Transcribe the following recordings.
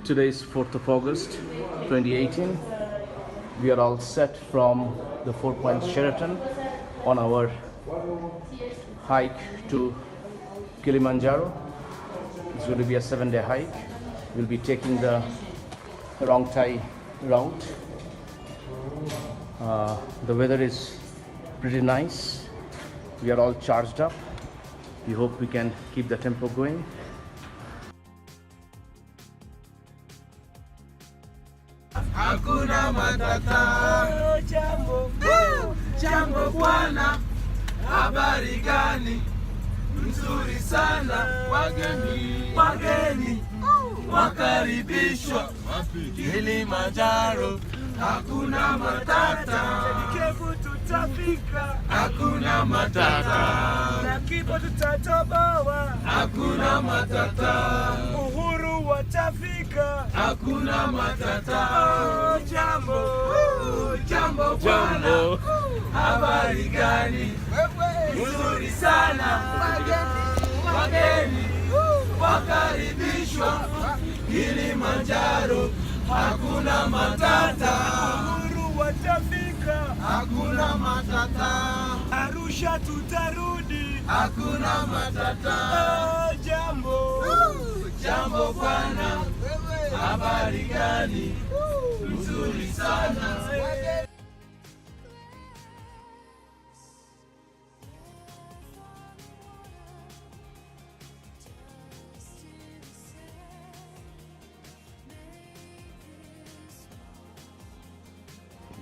Today is 4th of August 2018. We are all set from the Four Points Sheraton on our hike to Kilimanjaro. It's going to be a 7-day hike. We'll be taking the Rongai Route. The weather is pretty nice. We are all charged up. We hope we can keep the tempo going. Hakuna matata. Jambo bwana, habari gani? Nzuri sana. Wageni wakaribishwa Kilimanjaro. Hakuna matata. Kevu tutafika. Hakuna matata. Na kipo tutatoboa. Hakuna matata. Uhuru watafika. Hakuna matata. Jambo bwana, habari gani? Nzuri sana. Wageni wakaribishwa Kilimanjaro. Hakuna matata. Uhuru watafika. Hakuna matata. Arusha tutarudi. Hakuna matata. Jambo bwana, habari gani? Nzuri sana.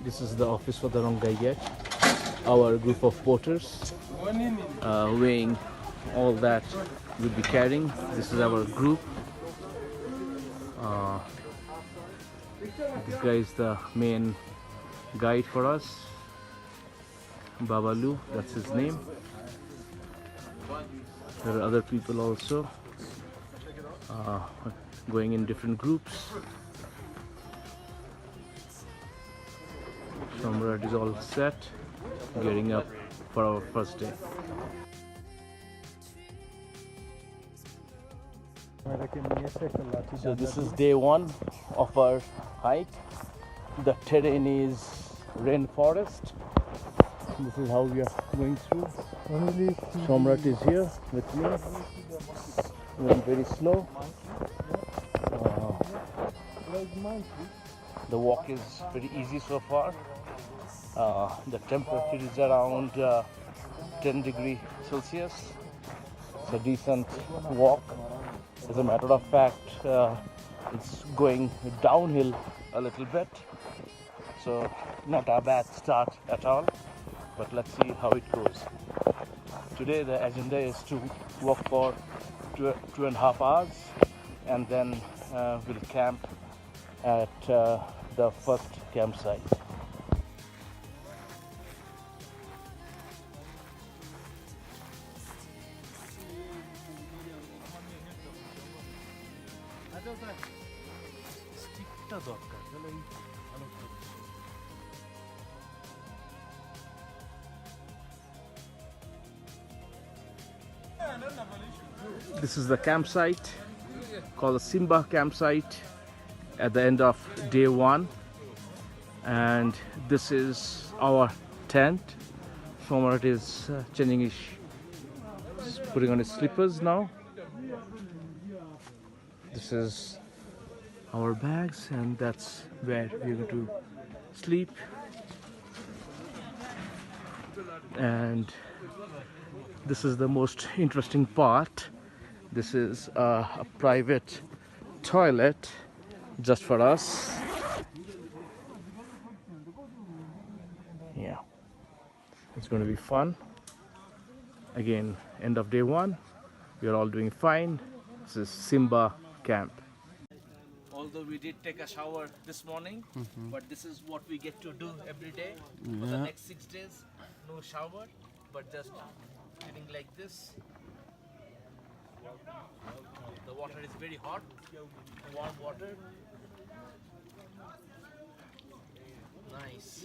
This is the office for the Rongai Route. Our group of porters weighing all that we'll be carrying. This is our group. This guy is the main guide for us. Babalu, that's his name. There are other people also going in different groups. Samrat is all set, gearing up for our first day. So this is day one of our hike. The terrain is rainforest. This is how we are going through. Samrat is here with me. Going very slow. The walk is very easy so far. The temperature is around 10 degrees Celsius. It's a decent walk. As a matter of fact, it's going downhill a little bit. So not a bad start at all. But let's see how it goes. Today the agenda is to walk for 2.5 hours, and then we'll camp at the first campsite. This is the campsite called the Simba campsite at the end of day one, and this is our tent. Somrat is changing his, putting on his slippers now. This is our bags, and that's where we're going to sleep. And this is the most interesting part. This is a private toilet just for us. Yeah, it's going to be fun. Again, end of day one. We are all doing fine. This is Simba camp. Although we did take a shower this morning, but this is what we get to do every day. For the next 6 days, no shower, but just sitting like this. The water is very hot, warm water. Nice.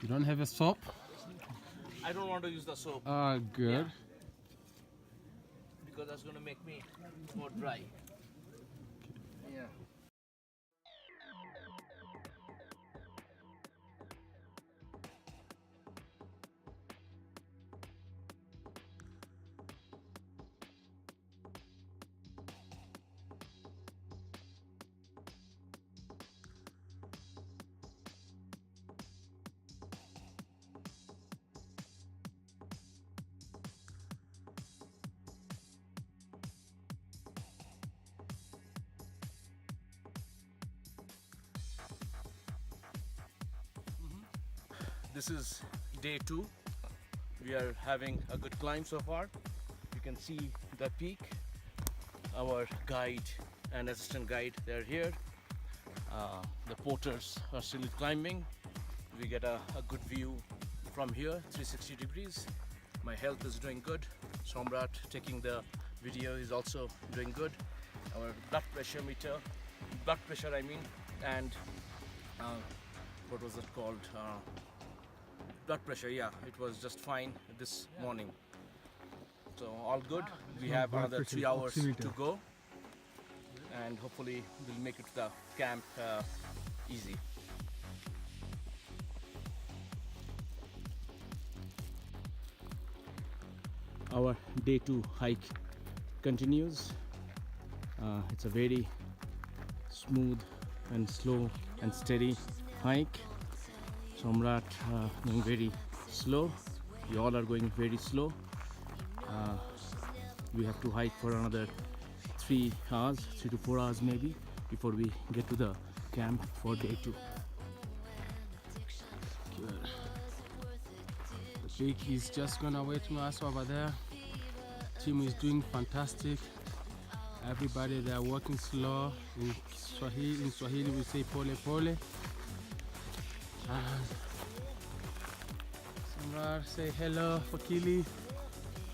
You don't have a soap? I don't want to use the soap. Good. Yeah. because that's going to make me more dry. Yeah. This is day 2. We are having a good climb so far. You can see the peak. Our guide and assistant guide, they're here. The porters are still climbing. We get a good view from here, 360 degrees. My health is doing good. Somrat taking the video is also doing good. Our blood pressure meter, I mean, and what was it called? Blood pressure, yeah, it was just fine this morning. So all good. We have another 3 hours to go, and hopefully we'll make it to the camp easy. Our day 2 hike continues. It's a very smooth and slow and steady hike. Somrat going very slow. We all are going very slow. We have to hike for another 3 hours, 3 to 4 hours maybe, before we get to the camp for day 2. The peak is just gonna wait to us over there. Team is doing fantastic. Everybody, they are walking slow. In Swahili we say pole pole. Samrar, say hello for Kili.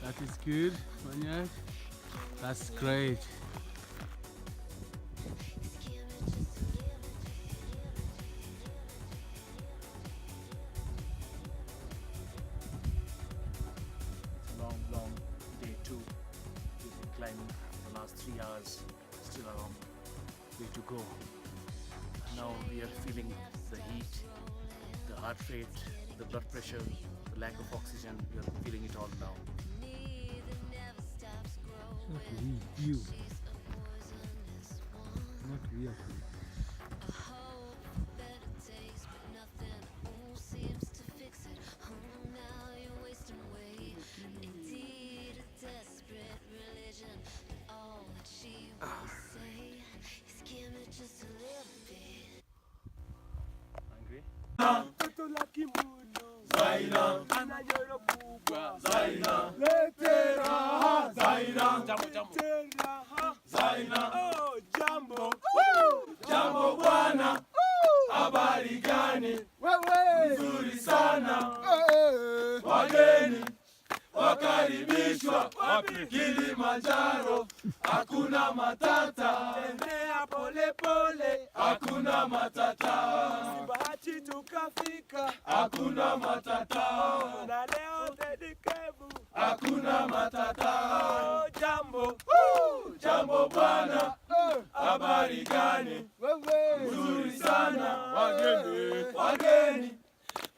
That is good, Manyak. That's great. Long day 2. We've been climbing the last 3 hours, still a long way to go. Now we are feeling the heat, the heart rate, the blood pressure, the lack of oxygen. We are feeling it all now. Not you. Not we. Zaina, Zaina, letera, Zaina, Zaina, oh, jambo, jambo bwana, habari gani? Nzuri sana, wageni wakaribishwa wapi? Kilimanjaro, hakuna matata, tembea pole pole, hakuna matata, bahati tukafika, hakuna matata, na leo dedikebu, hakuna matata, jambo, jambo bwana, habari gani? Nzuri sana, wageni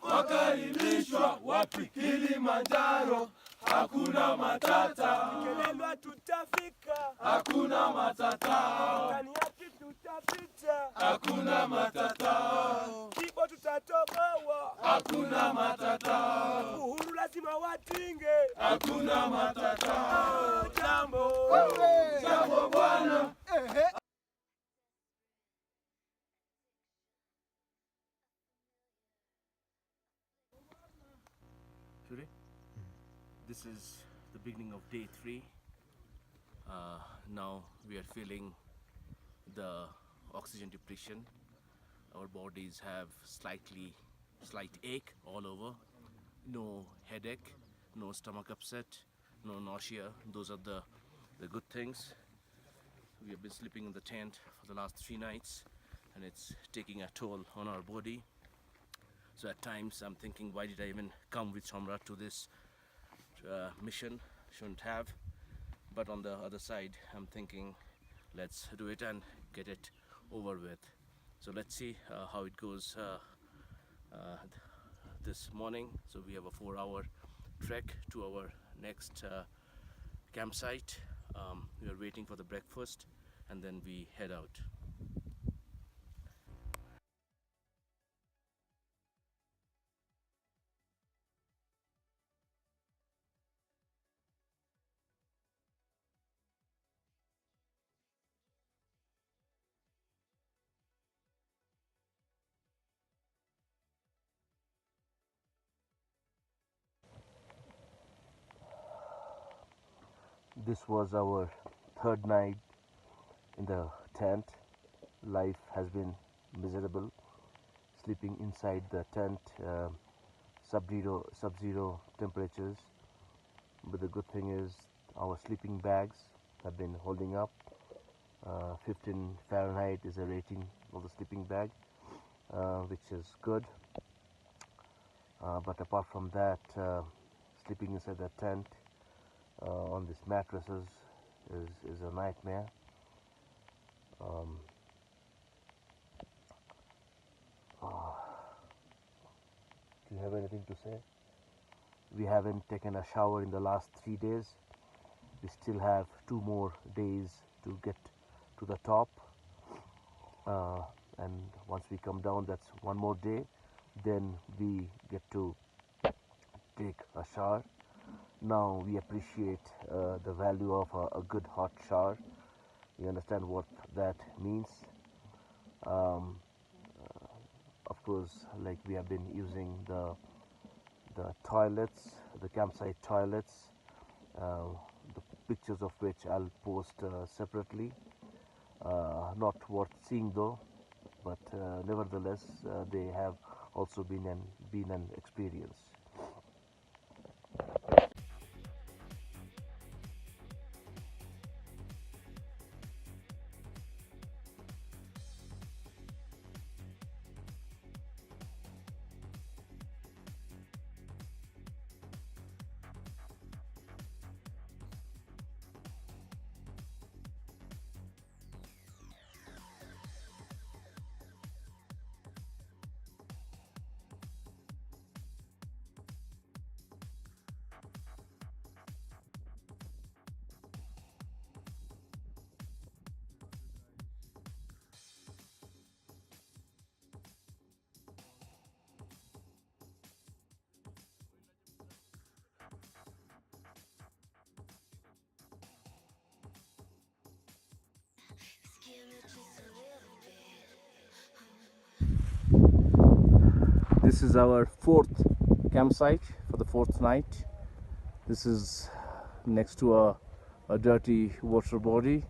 wakaribishwa wapi? Kilimanjaro, hakuna matata, Kelelwa tutafika, hakuna matata, Kaniaki tutapita, hakuna matata, Kibo tutatoboa, hakuna matata, Uhuru lazima watinge, hakuna matata, jambo, jambo bwana. Today, this is the beginning of day 3. Now we are feeling the oxygen depletion. Our bodies have slight ache all over. No headache, no stomach upset, no nausea. Those are the good things. We have been sleeping in the tent for the last 3 nights, and it's taking a toll on our body. So at times I'm thinking, why did I even come with Somrat to this mission? Shouldn't have. but on the other side I'm thinking let's do it and get it over with. So let's see how it goes this morning. So we have a 4-hour trek to our next campsite. We are waiting for the breakfast and then we head out. This was our third night in the tent. Life has been miserable. Sleeping inside the tent, sub-zero temperatures. But the good thing is our sleeping bags have been holding up. 15 Fahrenheit is a rating of the sleeping bag, which is good. But apart from that, sleeping inside the tent on these mattresses is a nightmare. Do you have anything to say? We haven't taken a shower in the last 3 days. We still have 2 more days to get to the top, and once we come down, that's 1 more day. Then we get to take a shower. Now we appreciate the value of a good hot shower. You understand what that means. Of course, like we have been using the toilets, the campsite toilets, the pictures of which I'll post separately. Not worth seeing though, but nevertheless, they have also been an experience. This is our 4th campsite for the 4th night. This is next to a dirty water body,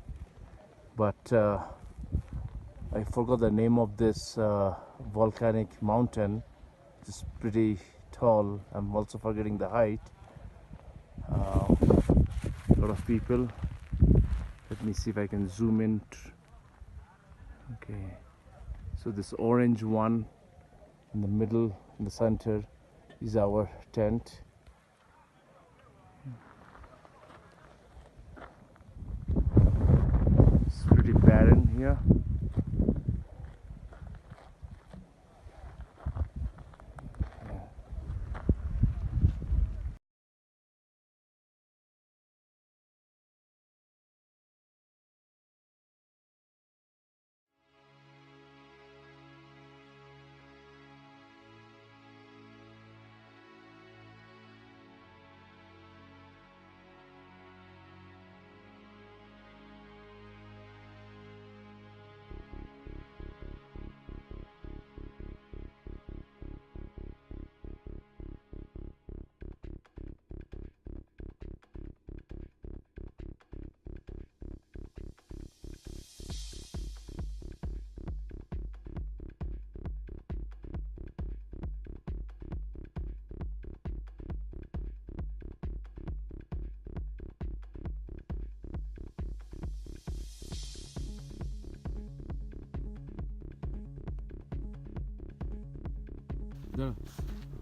but I forgot the name of this volcanic mountain. It's pretty tall. I'm also forgetting the height. A lot of people. Let me see if I can zoom in. Okay, so this orange one in the middle, in the center, is our tent. It's pretty barren here.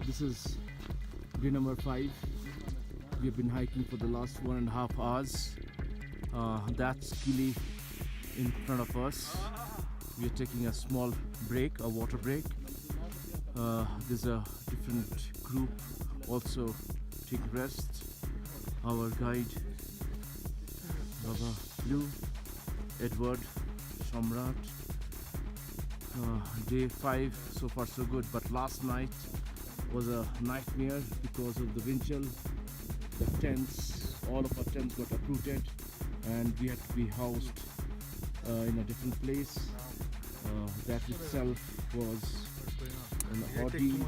This is day number 5. We have been hiking for the last 1.5 hours. That's Kili in front of us. We are taking a small break, a water break. There's a different group also taking rest. Our guide, Baba Blue, Edward, Shamrat. Day 5, so far so good, but last night was a nightmare because of the wind chill. The tents, all of our tents got uprooted and we had to be housed in a different place. That itself was an ordeal.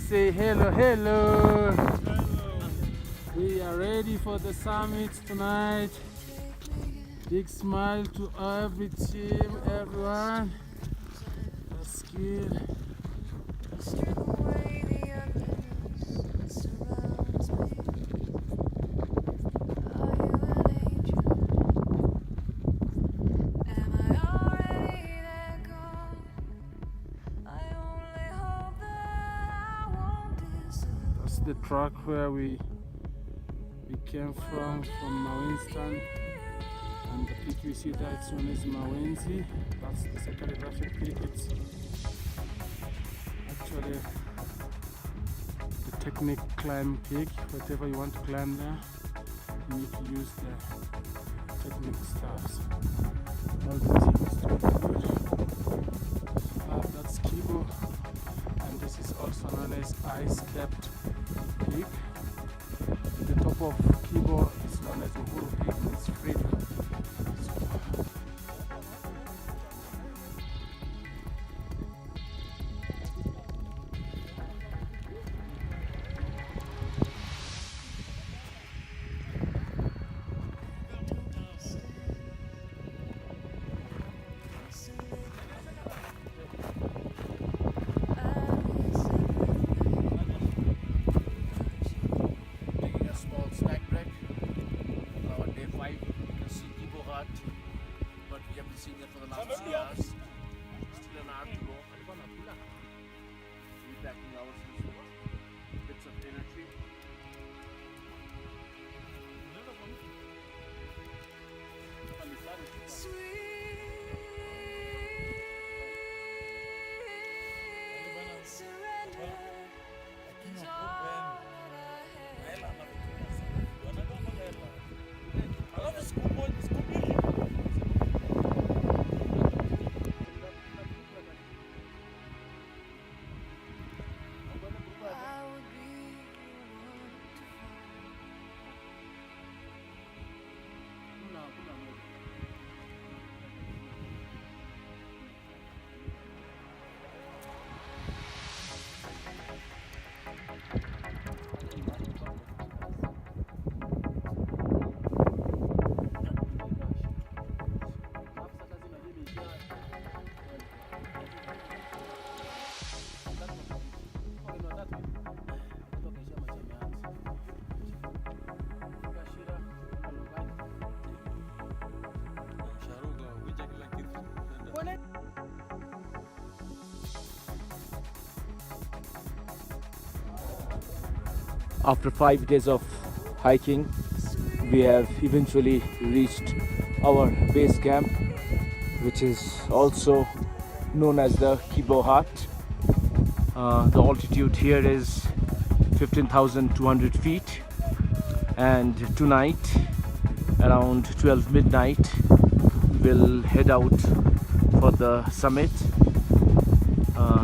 Say hello, hello. We are ready for the summit tonight. Big smile to every team, everyone. That's good. The track where we came from Mawinston, and the peak we see there, it's known as Mawenzi. That's the second eruption peak. It's actually the technique climb peak. Whatever you want to climb there, you need to use the technique stars. All the team is doing good. That's Kibo, and this is also known as ice-capped peak. The top of Kibo is known as Uhuru Peak. It's free. But we have been seeing it for the last 3 hours. Still an hour to go. We're backing ourselves with bits of energy. After 5 days of hiking, we have eventually reached our base camp, which is also known as the Kibo Hut. The altitude here is 15,200 feet, and tonight around 12 midnight we'll head out for the summit.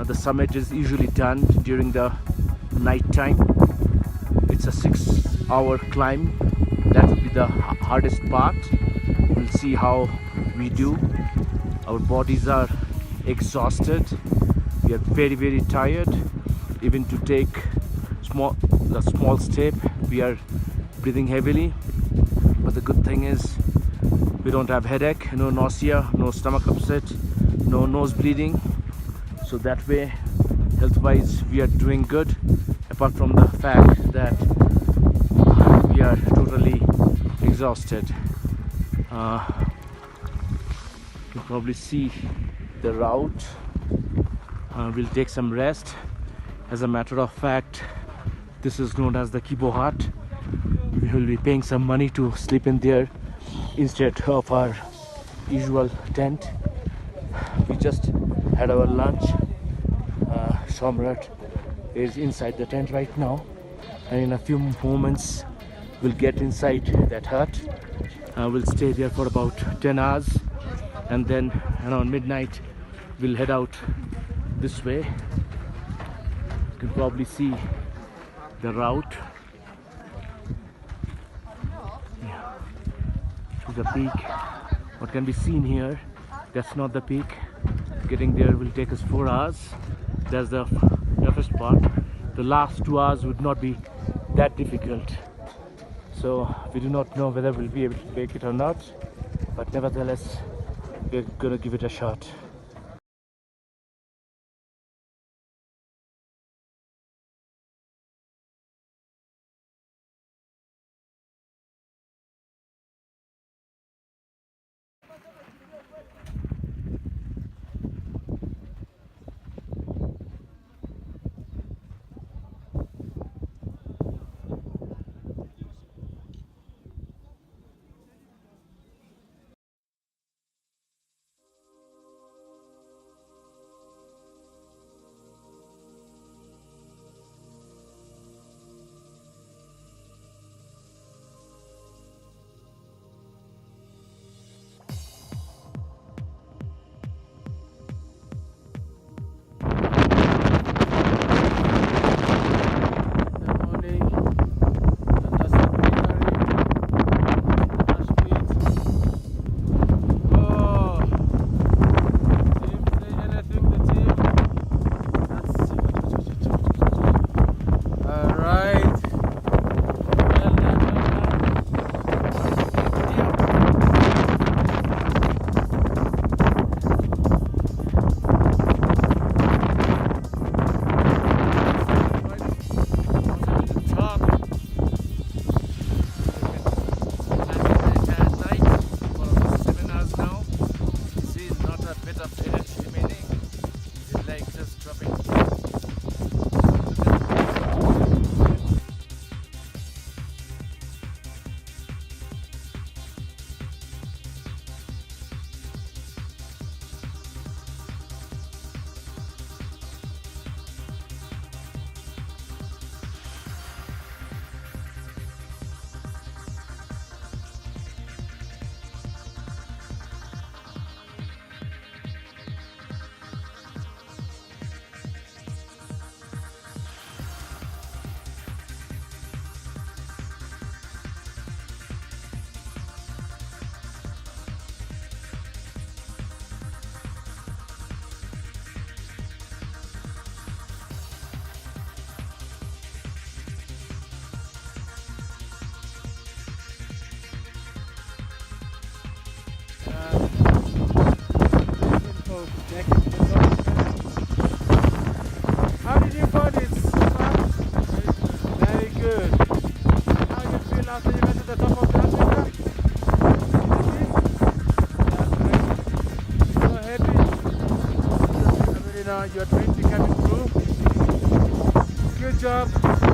The summit is usually done during the night time. It's a 6 our climb. That will be the hardest part. We'll see how we do. Our bodies are exhausted. We are very tired. Even to take the small step, we are breathing heavily. But the good thing is we don't have headache, no nausea, no stomach upset, no nose bleeding. So that way, health-wise, we are doing good. Apart from the fact that we are totally exhausted. You probably see the route. We'll take some rest. As a matter of fact, this is known as the Kibo Hut. We will be paying some money to sleep in there instead of our usual tent. We just had our lunch. Shamrat is inside the tent right now, and in a few moments we'll get inside that hut. We'll stay there for about 10 hours, and then around midnight we'll head out this way. You can probably see the route. Yeah. To the peak. What can be seen here, that's not the peak. Getting there will take us 4 hours. That's the toughest part. The last 2 hours would not be that difficult. So we do not know whether we'll be able to make it or not, but nevertheless we're gonna give it a shot. How did you find it? Very good. How you feel after you went to the top of the Africa? So happy. I really know your dream becoming true. Good job.